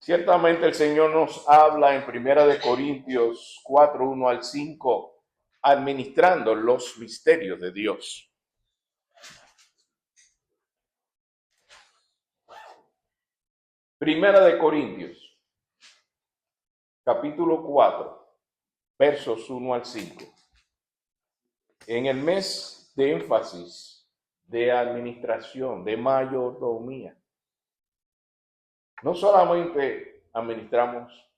Ciertamente el Señor nos habla en Primera de Corintios 4, 1 al 5, administrando los misterios de Dios. Primera de Corintios, capítulo 4, versos 1 al 5. En el mes de énfasis, de administración, de mayordomía, no solamente administramos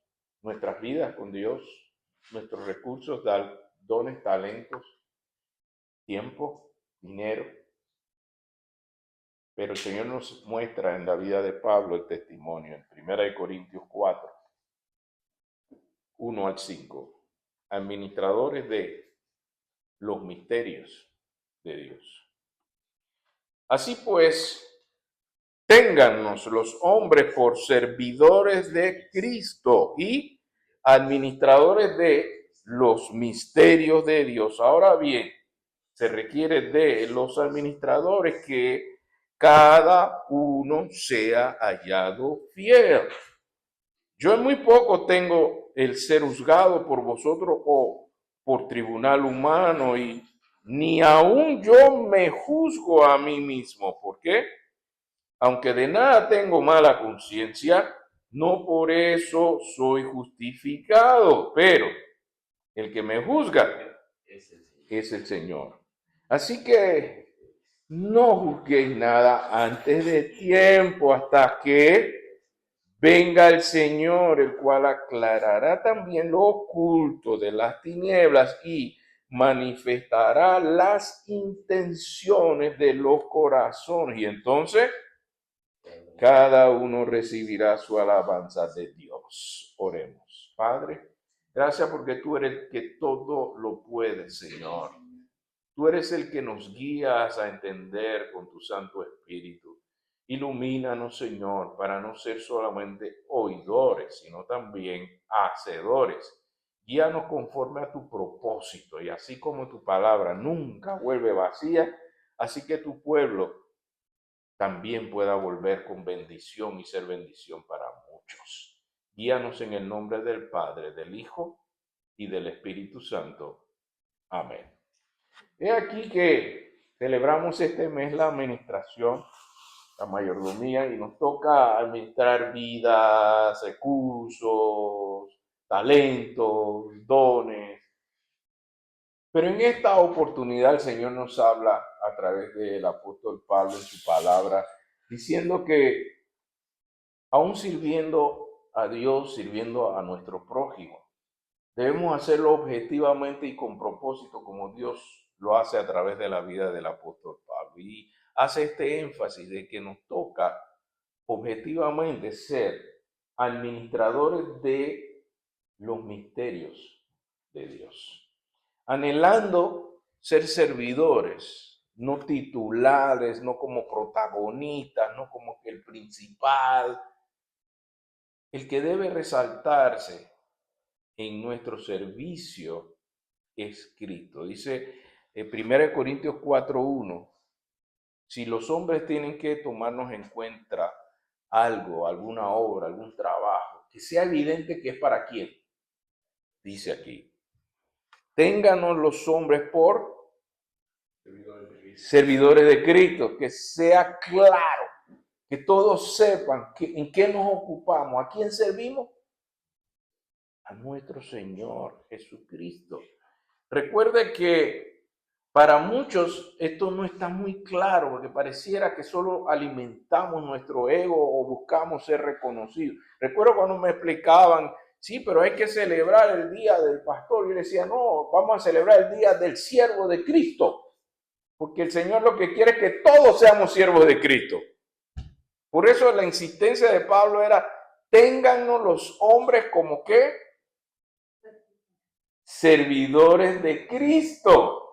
nuestras vidas con Dios, nuestros recursos, dones, talentos, tiempo, dinero, pero el Señor nos muestra en la vida de Pablo el testimonio en 1 Corintios 4, 1 al 5, administradores de los misterios de Dios. Así pues, téngannos los hombres por servidores de Cristo y administradores de los misterios de Dios. Ahora bien, se requiere de los administradores que cada uno sea hallado fiel. Yo en muy poco tengo el ser juzgado por vosotros o por tribunal humano, y ni aún yo me juzgo a mí mismo. ¿Por qué? Aunque de nada tengo mala conciencia, no por eso soy justificado, pero el que me juzga es el Señor. Así que no juzguéis nada antes de tiempo, hasta que venga el Señor, el cual aclarará también lo oculto de las tinieblas y manifestará las intenciones de los corazones. Y entonces cada uno recibirá su alabanza de Dios. Oremos. Padre, gracias porque tú eres el que todo lo puede, Señor. Tú eres el que nos guías a entender con tu Santo Espíritu. Ilumínanos, Señor, para no ser solamente oidores, sino también hacedores. Guíanos conforme a tu propósito, y así como tu palabra nunca vuelve vacía, así que tu pueblo también pueda volver con bendición y ser bendición para muchos. Guíanos en el nombre del Padre, del Hijo y del Espíritu Santo. Amén. He aquí que celebramos este mes la administración, la mayordomía, y nos toca administrar vidas, recursos, talentos, dones. Pero en esta oportunidad el Señor nos habla a través del apóstol Pablo en su palabra, diciendo que aún sirviendo a Dios, sirviendo a nuestro prójimo, debemos hacerlo objetivamente y con propósito, como Dios lo hace a través de la vida del apóstol Pablo. Y hace este énfasis de que nos toca objetivamente ser administradores de los misterios de Dios, anhelando ser servidores, no titulares, no como protagonistas, no como que el principal. El que debe resaltarse en nuestro servicio es Cristo. Dice en 1 Corintios 4:1, si los hombres tienen que tomarnos en cuenta algo, alguna obra, algún trabajo, que sea evidente que es para quién. Dice aquí, ténganos los hombres por servidores de Cristo, que sea claro, que todos sepan en qué nos ocupamos, a quién servimos, a nuestro Señor Jesucristo. Recuerde que para muchos esto no está muy claro, porque pareciera que solo alimentamos nuestro ego o buscamos ser reconocidos. Recuerdo cuando me explicaban, sí, pero hay que celebrar el día del pastor. Yo decía, no, vamos a celebrar el día del siervo de Cristo, porque el Señor lo que quiere es que todos seamos siervos de Cristo. Por eso la insistencia de Pablo era, téngannos los hombres como que servidores de Cristo.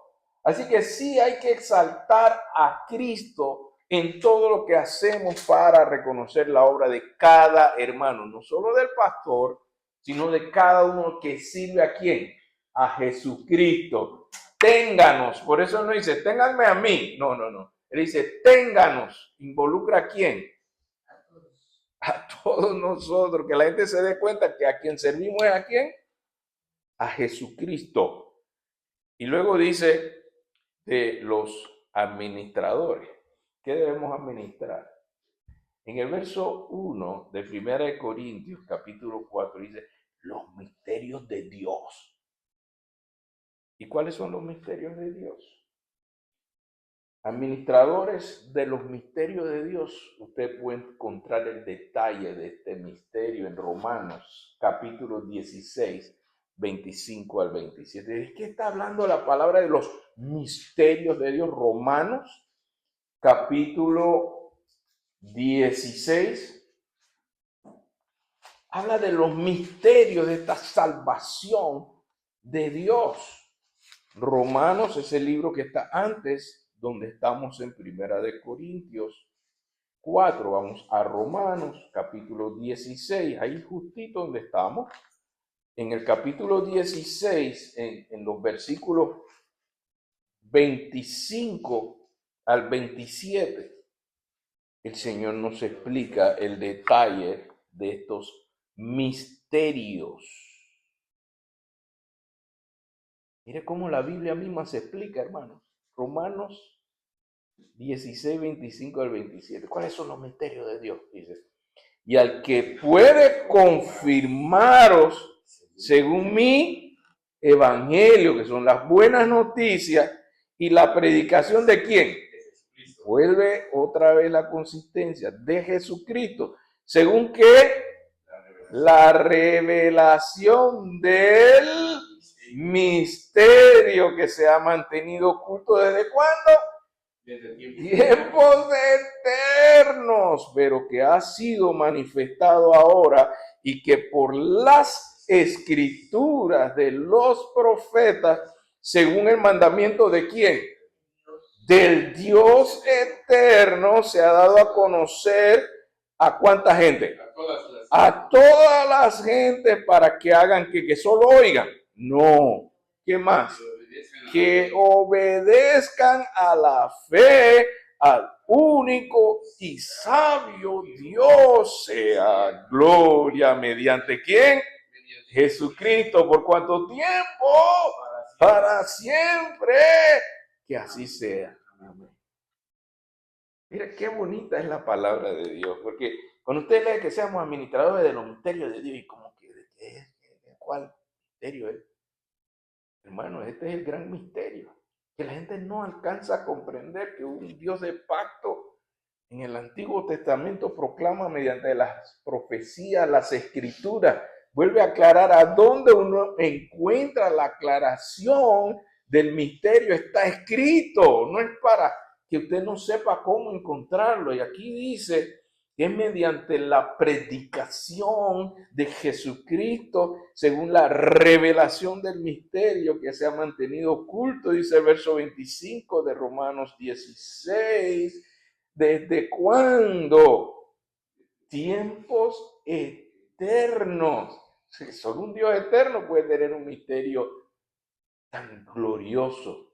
Así que sí hay que exaltar a Cristo en todo lo que hacemos para reconocer la obra de cada hermano, no solo del pastor, sino de cada uno que sirve a quién, a Jesucristo. Ténganos, por eso no dice, ténganme a mí, no. Él dice, ténganos, involucra a quién, a todos nosotros, que la gente se dé cuenta que a quien servimos es a quién, a Jesucristo. Y luego dice de los administradores. ¿Qué debemos administrar? En el verso 1 de 1 Corintios, capítulo 4, dice, los misterios de Dios. ¿Y cuáles son los misterios de Dios? Administradores de los misterios de Dios. Usted puede encontrar el detalle de este misterio en Romanos, capítulo 16, 25 al 27. ¿De qué está hablando la palabra de los misterios de Dios? Romanos, capítulo 16, habla de los misterios de esta salvación de Dios. Romanos es el libro que está antes, donde estamos en Primera de Corintios 4. Vamos a Romanos, capítulo 16, ahí justito donde estamos. En el capítulo 16, en los versículos 25 al 27, el Señor nos explica el detalle de estos misterios. Mire cómo la Biblia misma se explica, hermanos. Romanos 16, 25 al 27. ¿Cuáles son los misterios de Dios? Dice. Y al que puede confirmaros según mi evangelio, que son las buenas noticias, y la predicación de quién. Vuelve otra vez la consistencia de Jesucristo. ¿Según qué? La revelación del misterio que se ha mantenido oculto ¿desde cuándo? Desde tiempos eternos, pero que ha sido manifestado ahora y que por las escrituras de los profetas, según el mandamiento de quién, del Dios eterno, se ha dado a conocer a cuánta gente, a todas las gentes, para que hagan que solo oigan, no, ¿qué más? Que obedezcan a la fe, al único y sabio Dios, sea gloria mediante quién, Jesucristo, por cuánto tiempo, para siempre, que así sea. Amén. Mira qué bonita es la palabra de Dios, porque cuando usted lee que seamos administradores de los misterios de Dios, y como que, ¿cuál misterio es? Hermano, este es el gran misterio, que la gente no alcanza a comprender, que un Dios de pacto en el Antiguo Testamento proclama mediante las profecías, las escrituras, vuelve a aclarar a dónde uno encuentra la aclaración del misterio. Está escrito, no es para que usted no sepa cómo encontrarlo. Y aquí dice que es mediante la predicación de Jesucristo, según la revelación del misterio que se ha mantenido oculto, dice el verso 25 de Romanos 16. ¿Desde cuándo? Tiempos eternos. Si solo un Dios eterno puede tener un misterio tan glorioso.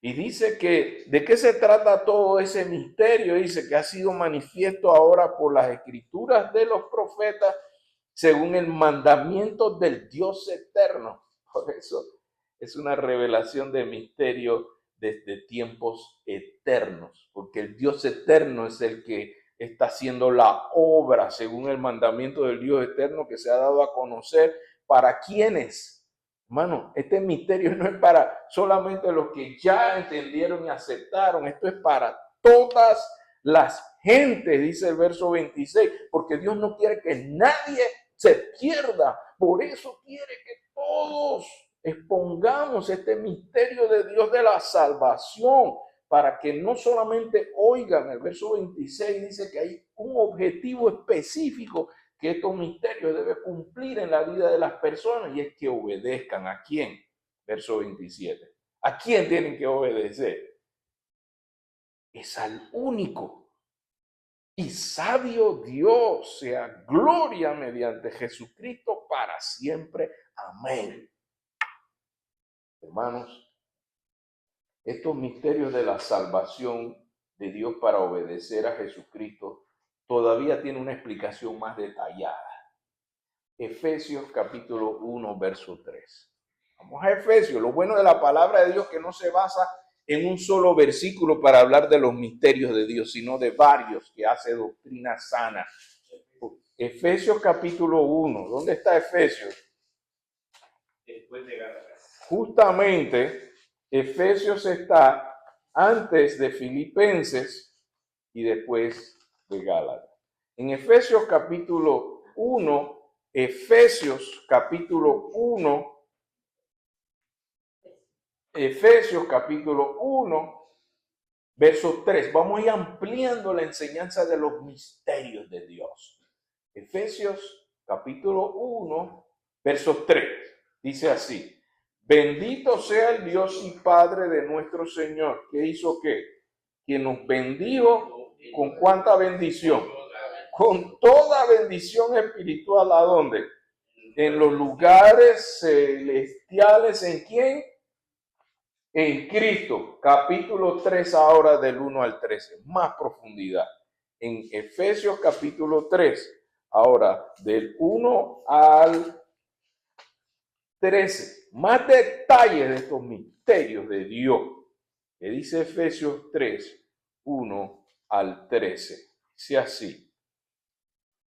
Y dice que, ¿de qué se trata todo ese misterio? Dice que ha sido manifiesto ahora por las escrituras de los profetas, según el mandamiento del Dios eterno. Por eso es una revelación de misterio desde tiempos eternos, porque el Dios eterno es el que está haciendo la obra según el mandamiento del Dios eterno que se ha dado a conocer para quienes. Hermano, este misterio no es para solamente los que ya entendieron y aceptaron, esto es para todas las gentes, dice el verso 26, porque Dios no quiere que nadie se pierda, por eso quiere que todos expongamos este misterio de Dios de la salvación, para que no solamente oigan. El verso 26 dice que hay un objetivo específico que estos misterios deben cumplir en la vida de las personas, y es que obedezcan. ¿A quién? Verso 27. ¿A quién tienen que obedecer? Es al único y sabio Dios, sea gloria mediante Jesucristo para siempre. Amén. Hermanos, estos misterios de la salvación de Dios para obedecer a Jesucristo todavía tiene una explicación más detallada. Efesios capítulo 1, verso 3. Vamos a Efesios. Lo bueno de la palabra de Dios es que no se basa en un solo versículo para hablar de los misterios de Dios, sino de varios que hace doctrina sana. Efesios capítulo 1. ¿Dónde está Efesios? Después de Gálatas. Justamente, Efesios está antes de Filipenses y después de Gálatas. En Efesios capítulo 1, Efesios capítulo 1, verso 3. Vamos a ir ampliando la enseñanza de los misterios de Dios. Efesios capítulo 1, verso 3. Dice así: bendito sea el Dios y Padre de nuestro Señor. ¿Qué hizo qué? Que nos bendijo con cuánta bendición. Con toda bendición espiritual, ¿a dónde? En los lugares celestiales. ¿En quién? En Cristo. Capítulo 3 ahora del 1 al 13. Más profundidad. En Efesios capítulo 3. Ahora del 1 al 13. Más detalles de estos misterios de Dios. Que dice Efesios 3, 1 al 13. Dice así: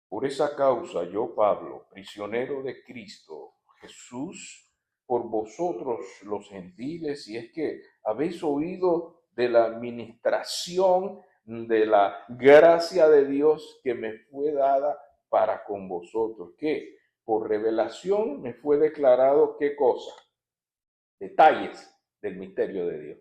por esa causa yo, Pablo, prisionero de Cristo Jesús, por vosotros los gentiles, si es que habéis oído de la administración de la gracia de Dios que me fue dada para con vosotros, que por revelación me fue declarado, ¿qué cosa? Detalles del misterio de Dios.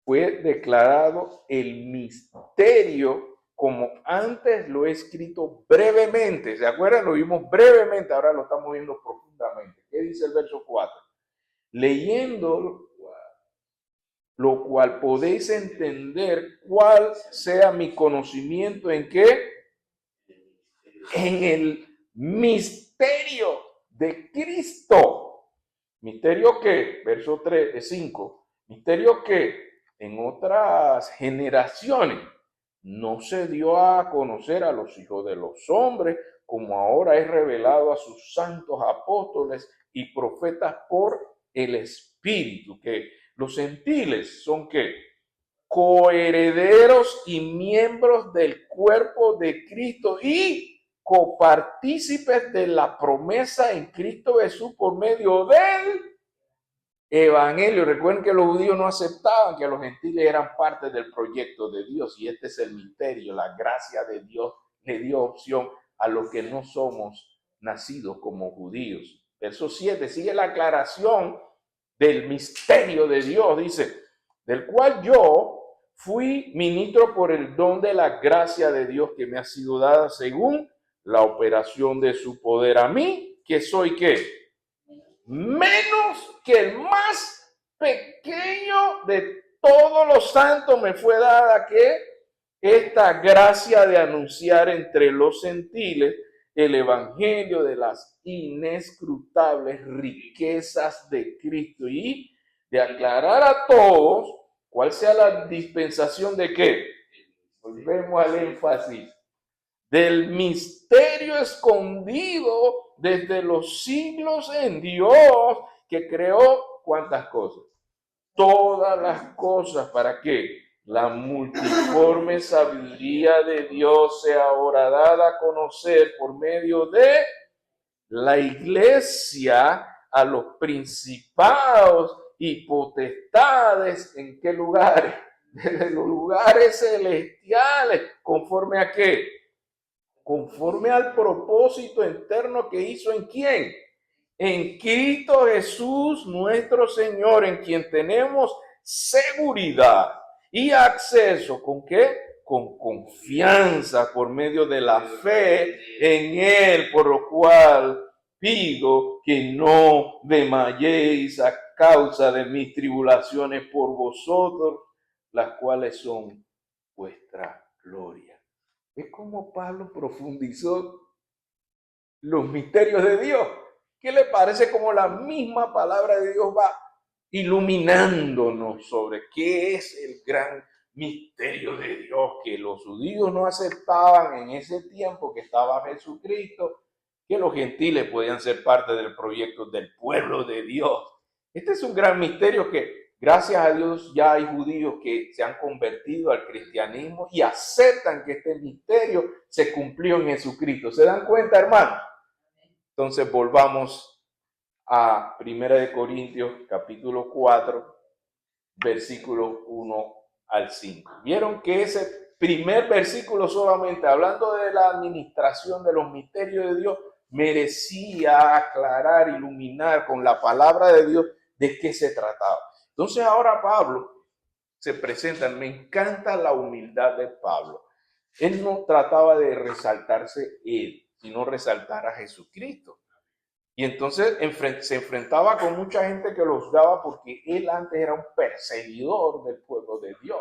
Fue declarado el misterio, como antes lo he escrito brevemente. ¿Se acuerdan? Lo vimos brevemente, ahora lo estamos viendo profundamente. ¿Qué dice el verso 4? Leyendo lo cual podéis entender cuál sea mi conocimiento en qué. En el misterio de Cristo. ¿Misterio qué? Verso 3, 5. ¿Misterio qué? En otras generaciones no se dio a conocer a los hijos de los hombres, como ahora es revelado a sus santos apóstoles y profetas por el Espíritu. Que los gentiles son ¿qué? Coherederos y miembros del cuerpo de Cristo y copartícipes de la promesa en Cristo Jesús por medio del Evangelio. Recuerden que los judíos no aceptaban que los gentiles eran parte del proyecto de Dios, y este es el misterio. La gracia de Dios le dio opción a los que no somos nacidos como judíos. Verso 7 sigue la aclaración del misterio de Dios. Dice: del cual yo fui ministro por el don de la gracia de Dios que me ha sido dada según la operación de su poder. A mí, que soy ¿qué? Menos que el más pequeño de todos los santos, me fue dada que esta gracia de anunciar entre los gentiles el evangelio de las inescrutables riquezas de Cristo y de aclarar a todos cuál sea la dispensación de qué. Volvemos al énfasis del misterio escondido desde los siglos en Dios, que creó ¿cuántas cosas? Todas las cosas. ¿Para qué? La multiforme sabiduría de Dios sea ahora dada a conocer por medio de la iglesia a los principados y potestades. ¿En qué lugares? Desde los lugares celestiales. ¿Conforme a qué? Conforme al propósito eterno que hizo ¿en quién? En Cristo Jesús nuestro Señor, en quien tenemos seguridad y acceso. ¿Con qué? Con confianza por medio de la fe en Él, por lo cual pido que no desmayéis a causa de mis tribulaciones por vosotros, las cuales son vuestra gloria. Es como Pablo profundizó los misterios de Dios. ¿Qué le parece como la misma palabra de Dios va iluminándonos sobre qué es el gran misterio de Dios que los judíos no aceptaban en ese tiempo que estaba Jesucristo, que los gentiles podían ser parte del proyecto del pueblo de Dios. Este es un gran misterio que, gracias a Dios, ya hay judíos que se han convertido al cristianismo y aceptan que este misterio se cumplió en Jesucristo. ¿Se dan cuenta, hermanos? Entonces volvamos a 1 Corintios capítulo 4, versículos 1 al 5. Vieron que ese primer versículo solamente, hablando de la administración de los misterios de Dios, merecía aclarar, iluminar con la palabra de Dios de qué se trataba. Entonces ahora Pablo se presenta, me encanta la humildad de Pablo. Él no trataba de resaltarse él, sino resaltar a Jesucristo. Y entonces se enfrentaba con mucha gente que lo juzgaba porque él antes era un perseguidor del pueblo de Dios.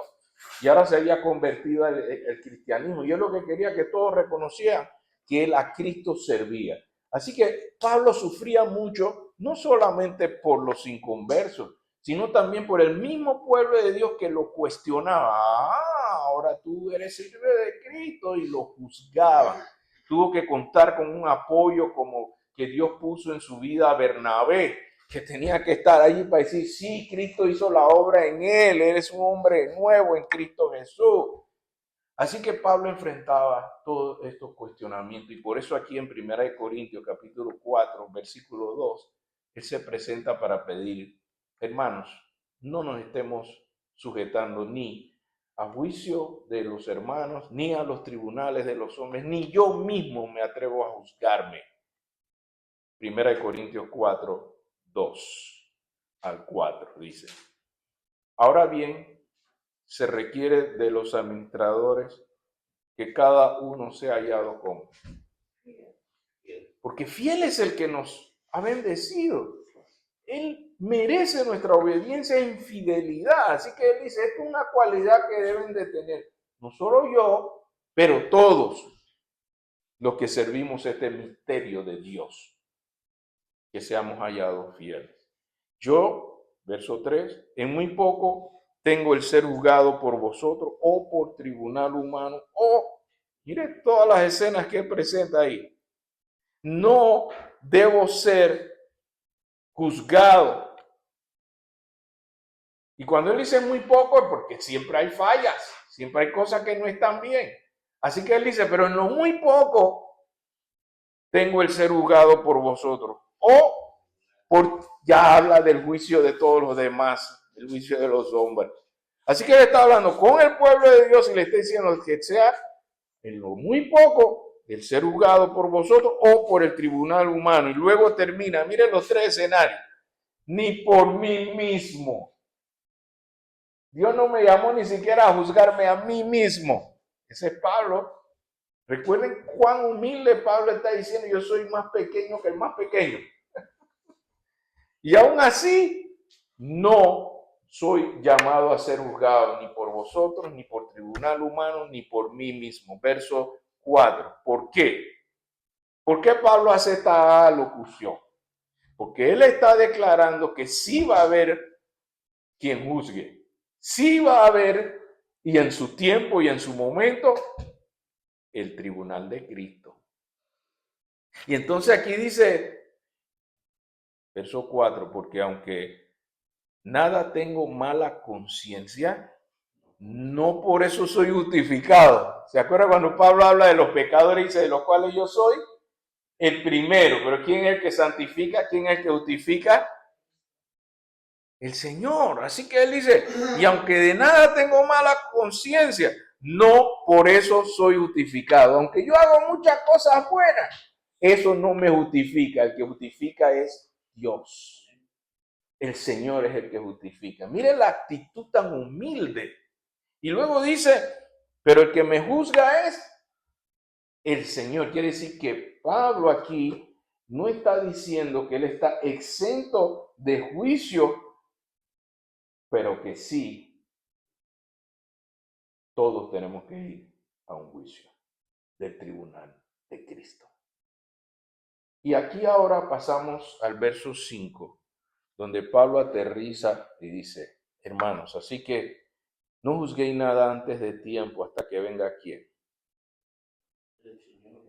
Y ahora se había convertido al cristianismo. Y es lo que quería que todos reconocieran, que él a Cristo servía. Así que Pablo sufría mucho, no solamente por los inconversos, sino también por el mismo pueblo de Dios que lo cuestionaba. Ahora tú eres siervo de Cristo, y lo juzgaba. Tuvo que contar con un apoyo como que Dios puso en su vida a Bernabé, que tenía que estar allí para decir, sí, Cristo hizo la obra en él es un hombre nuevo en Cristo Jesús. Así que Pablo enfrentaba todos estos cuestionamientos, y por eso aquí en 1 Corintios capítulo 4, versículo 2, él se presenta para pedir, hermanos, no nos estemos sujetando ni a juicio de los hermanos, ni a los tribunales de los hombres, ni yo mismo me atrevo a juzgarme. 1 Corintios 4, 2 al 4 dice, ahora bien, se requiere de los administradores que cada uno sea hallado como. Porque fiel es el que nos ha bendecido. Él merece nuestra obediencia e infidelidad. Así que él dice, esto es una cualidad que deben de tener, no solo yo, pero todos los que servimos este misterio de Dios, que seamos hallados fieles. Yo, verso 3, en muy poco tengo el ser juzgado por vosotros o por tribunal humano, mire todas las escenas que presenta ahí. No debo ser juzgado. Y cuando él dice muy poco es porque siempre hay fallas, siempre hay cosas que no están bien. Así que él dice, pero en lo muy poco tengo el ser juzgado por vosotros. Ya habla del juicio de todos los demás, el juicio de los hombres. Así que él está hablando con el pueblo de Dios y le está diciendo que sea en lo muy poco el ser juzgado por vosotros o por el tribunal humano. Y luego termina, miren los tres escenarios, ni por mí mismo. Dios no me llamó ni siquiera a juzgarme a mí mismo. Ese es Pablo. Recuerden cuán humilde Pablo está diciendo, yo soy más pequeño que el más pequeño. Y aún así, no soy llamado a ser juzgado ni por vosotros, ni por tribunal humano, ni por mí mismo. Verso 4. ¿Por qué? ¿Por qué Pablo hace esta alocución? Porque él está declarando que sí va a haber quien juzgue. Sí va a haber, y en su tiempo y en su momento, el tribunal de Cristo. Y entonces aquí dice, verso 4, porque aunque nada tengo mala conciencia, no por eso soy justificado. ¿Se acuerda cuando Pablo habla de los pecadores y dice de los cuales yo soy el primero? Pero ¿quién es el que santifica? ¿Quién es el que justifica? El Señor. Así que él dice, y aunque de nada tengo mala conciencia, no por eso soy justificado. Aunque yo hago muchas cosas buenas, eso no me justifica. El que justifica es Dios. El Señor es el que justifica. Mire la actitud tan humilde. Y luego dice, pero el que me juzga es el Señor. Quiere decir que Pablo aquí no está diciendo que él está exento de juicio, pero que sí, todos tenemos que ir a un juicio del tribunal de Cristo. Y aquí ahora pasamos al verso 5, donde Pablo aterriza y dice, hermanos, así que No juzguéis nada antes de tiempo hasta que venga quién.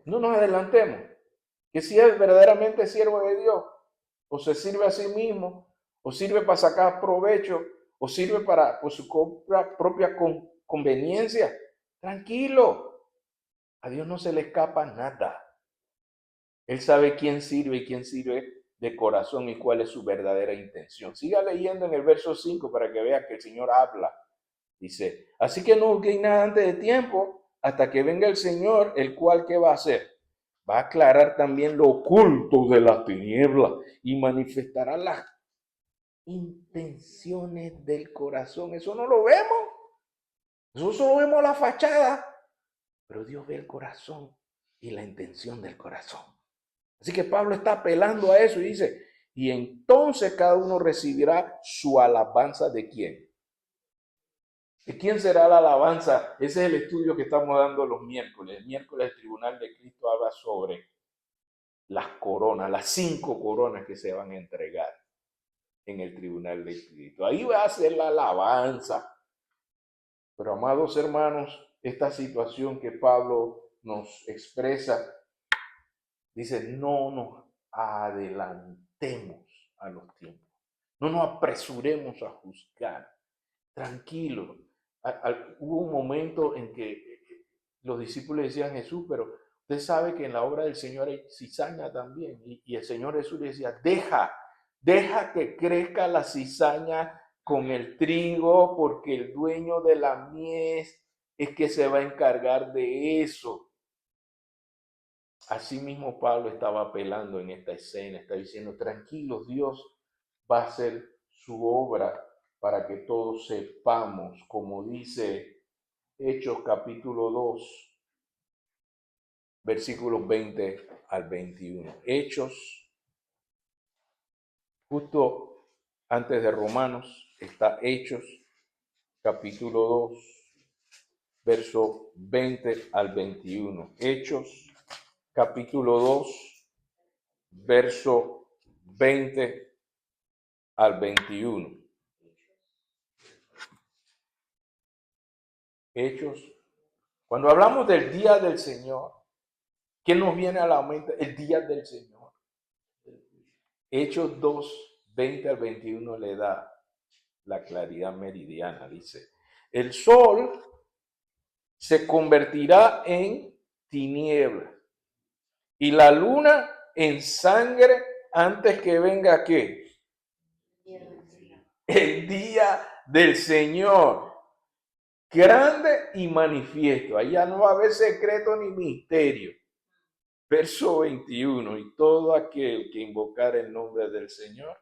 No nos adelantemos. Que si es verdaderamente siervo de Dios, o se sirve a sí mismo, o sirve para sacar provecho, o sirve para por su propia conveniencia. Tranquilo. A Dios no se le escapa nada. Él sabe quién sirve y quién sirve de corazón y cuál es su verdadera intención. Siga leyendo en el verso 5 para que vea que el Señor habla. Dice, así que no juzguéis nada antes de tiempo hasta que venga el Señor, el cual, ¿qué va a hacer? Va a aclarar también lo oculto de las tinieblas y manifestará las intenciones del corazón. Eso no lo vemos. Eso solo vemos la fachada. Pero Dios ve el corazón y la intención del corazón. Así que Pablo está apelando a eso y dice, y entonces cada uno recibirá su alabanza de quién. ¿De quién será la alabanza? Ese es el estudio que estamos dando los miércoles. El miércoles el Tribunal de Cristo habla sobre las coronas, las 5 coronas que se van a entregar en el Tribunal de Cristo. Ahí va a ser la alabanza. Pero amados hermanos, esta situación que Pablo nos expresa, dice, no nos adelantemos a los tiempos. No nos apresuremos a juzgar. Tranquilo. Hubo un momento en que los discípulos decían, Jesús, pero usted sabe que en la obra del Señor hay cizaña también. Y el Señor Jesús le decía, deja que crezca la cizaña con el trigo, porque el dueño de la mies es que se va a encargar de eso. Asimismo, Pablo estaba apelando en esta escena, está diciendo, tranquilos, Dios va a hacer su obra para que todos sepamos, como dice Hechos capítulo 2, versículos 20 al 21. Hechos, justo antes de Romanos, está Hechos capítulo 2, verso 20 al 21. Hechos capítulo 2, verso 20 al 21. Hechos. Cuando hablamos del día del Señor, ¿qué nos viene a la mente? El día del Señor. Hechos 2, 20 al 21 le da la claridad meridiana. Dice, el sol se convertirá en tinieblas y la luna en sangre antes que venga ¿qué? El día del Señor, grande y manifiesto. Allá no va a haber secreto ni misterio. Verso 21, y todo aquel que invocar el nombre del Señor,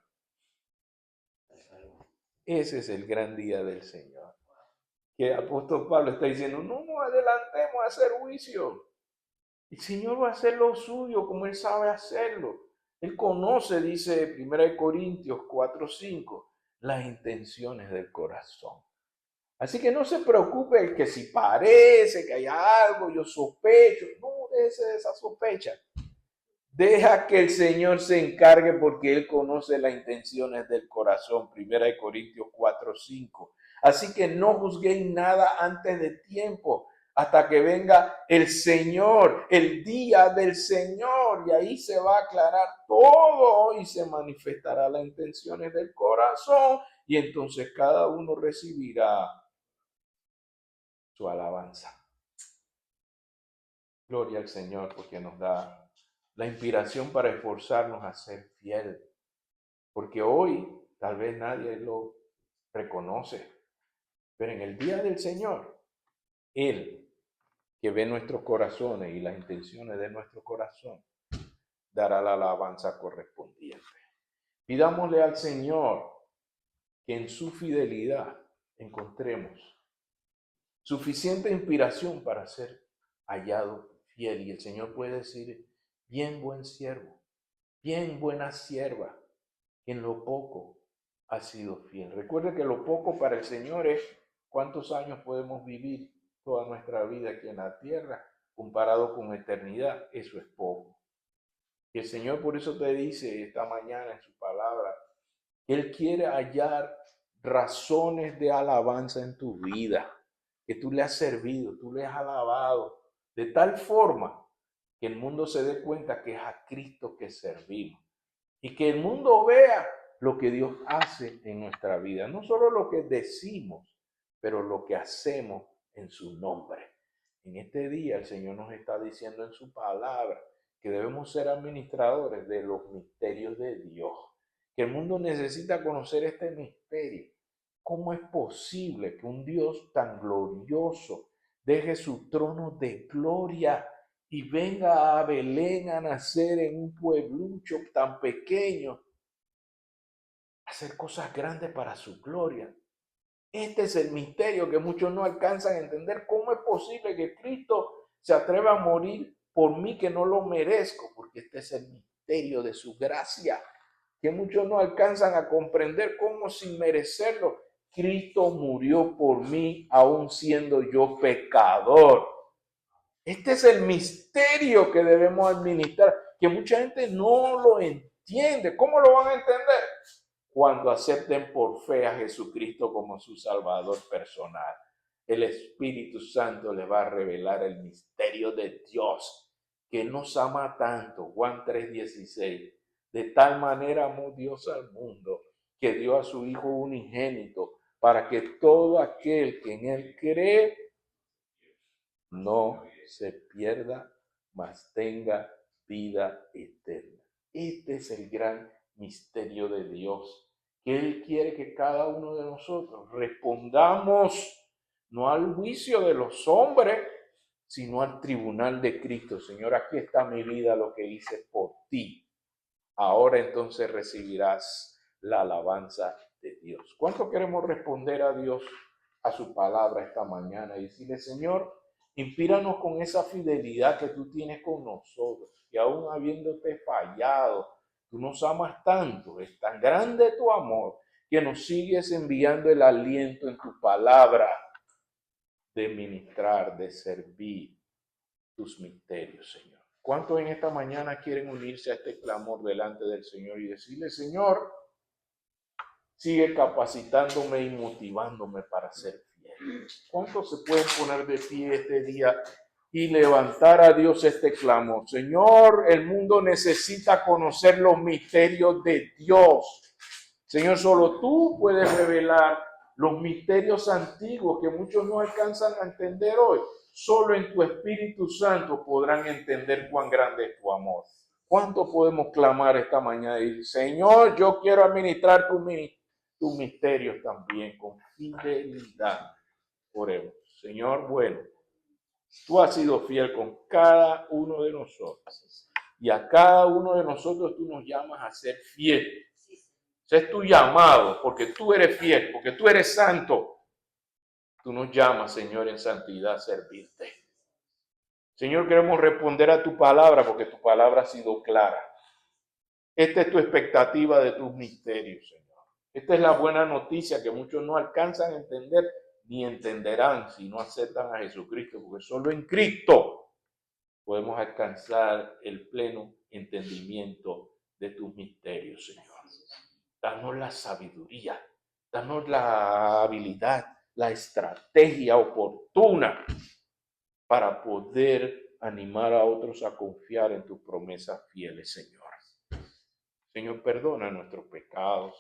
ese es el gran día del Señor. Que el apóstol Pablo está diciendo, no nos adelantemos a hacer juicio. El Señor va a hacer lo suyo como Él sabe hacerlo. Él conoce, dice 1 Corintios 4:5, las intenciones del corazón. Así que no se preocupe que si parece que hay algo, yo sospecho. No, déjese de esa sospecha. Deja que el Señor se encargue porque Él conoce las intenciones del corazón. 1 Corintios 4:5. Así que no juzguéis nada antes de tiempo, hasta que venga el Señor, el día del Señor. Y ahí se va a aclarar todo y se manifestará las intenciones del corazón. Y entonces cada uno recibirá su alabanza. Gloria al Señor porque nos da la inspiración para esforzarnos a ser fiel. Porque hoy tal vez nadie lo reconoce, pero en el día del Señor, Él, que ve nuestros corazones y las intenciones de nuestro corazón, dará la alabanza correspondiente. Pidámosle al Señor que en su fidelidad encontremos suficiente inspiración para ser hallado fiel. Y el Señor puede decir, bien buen siervo, bien buena sierva, que en lo poco ha sido fiel. Recuerde que lo poco para el Señor es cuántos años podemos vivir toda nuestra vida aquí en la tierra comparado con eternidad. Eso es poco. Y el Señor por eso te dice esta mañana en su palabra que Él quiere hallar razones de alabanza en tu vida, que tú le has servido, tú le has alabado, de tal forma que el mundo se dé cuenta que es a Cristo que servimos y que el mundo vea lo que Dios hace en nuestra vida, no solo lo que decimos, pero lo que hacemos en su nombre. En este día el Señor nos está diciendo en su palabra que debemos ser administradores de los misterios de Dios, que el mundo necesita conocer este misterio. ¿Cómo es posible que un Dios tan glorioso deje su trono de gloria y venga a Belén a nacer en un pueblucho tan pequeño, a hacer cosas grandes para su gloria? Este es el misterio que muchos no alcanzan a entender. ¿Cómo es posible que Cristo se atreva a morir por mí que no lo merezco? Porque este es el misterio de su gracia, que muchos no alcanzan a comprender cómo sin merecerlo, Cristo murió por mí aún siendo yo pecador. Este es el misterio que debemos administrar, que mucha gente no lo entiende. ¿Cómo lo van a entender? Cuando acepten por fe a Jesucristo como su Salvador personal. El Espíritu Santo les va a revelar el misterio de Dios, que nos ama tanto. Juan 3:16. De tal manera amó Dios al mundo, que dio a su Hijo unigénito, para que todo aquel que en Él cree no se pierda, mas tenga vida eterna. Este es el gran misterio de Dios, que Él quiere que cada uno de nosotros respondamos no al juicio de los hombres, sino al tribunal de Cristo. Señor, aquí está mi vida, lo que hice por ti. Ahora entonces recibirás la alabanza de Dios. ¿Cuánto queremos responder a Dios, a su palabra esta mañana y decirle: Señor, inspíranos con esa fidelidad que tú tienes con nosotros, que aún habiéndote fallado, tú nos amas tanto, es tan grande tu amor, que nos sigues enviando el aliento en tu palabra de ministrar, de servir tus misterios, Señor. ¿Cuántos en esta mañana quieren unirse a este clamor delante del Señor y decirle: Señor, sigue capacitándome y motivándome para ser fiel? ¿Cuántos se pueden poner de pie este día y levantar a Dios este clamor? Señor, el mundo necesita conocer los misterios de Dios. Señor, solo tú puedes revelar los misterios antiguos que muchos no alcanzan a entender hoy. Solo en tu Espíritu Santo podrán entender cuán grande es tu amor. ¿Cuánto podemos clamar esta mañana y decir: Señor, yo quiero administrar tus misterios también con fidelidad? Oremos. Señor, bueno, tú has sido fiel con cada uno de nosotros. Y a cada uno de nosotros tú nos llamas a ser fiel. Ese es tu llamado, porque tú eres fiel, porque tú eres santo. Tú nos llamas, Señor, en santidad a servirte. Señor, queremos responder a tu palabra, porque tu palabra ha sido clara. Esta es tu expectativa de tus misterios, Señor. Esta es la buena noticia que muchos no alcanzan a entender ni entenderán si no aceptan a Jesucristo, porque solo en Cristo podemos alcanzar el pleno entendimiento de tus misterios, Señor. Danos la sabiduría, danos la habilidad, la estrategia oportuna para poder animar a otros a confiar en tus promesas fieles, Señor. Señor, perdona nuestros pecados,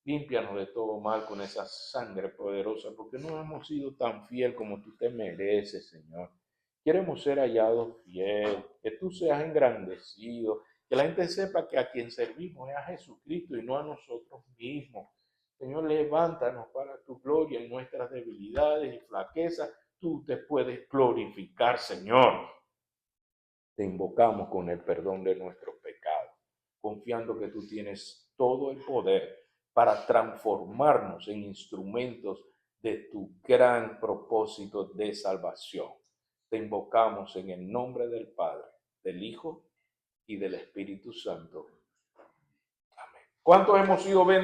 límpianos de todo mal con esa sangre poderosa, porque no hemos sido tan fiel como tú te mereces, Señor. Queremos ser hallados fiel, que tú seas engrandecido, que la gente sepa que a quien servimos es a Jesucristo y no a nosotros mismos. Señor, levántanos para tu gloria en nuestras debilidades y flaquezas. Tú te puedes glorificar, Señor. Te invocamos con el perdón de nuestros pecados, confiando que tú tienes todo el poder para transformarnos en instrumentos de tu gran propósito de salvación. Te invocamos en el nombre del Padre, del Hijo y del Espíritu Santo. Amén. ¿Cuántos hemos sido bendecidos?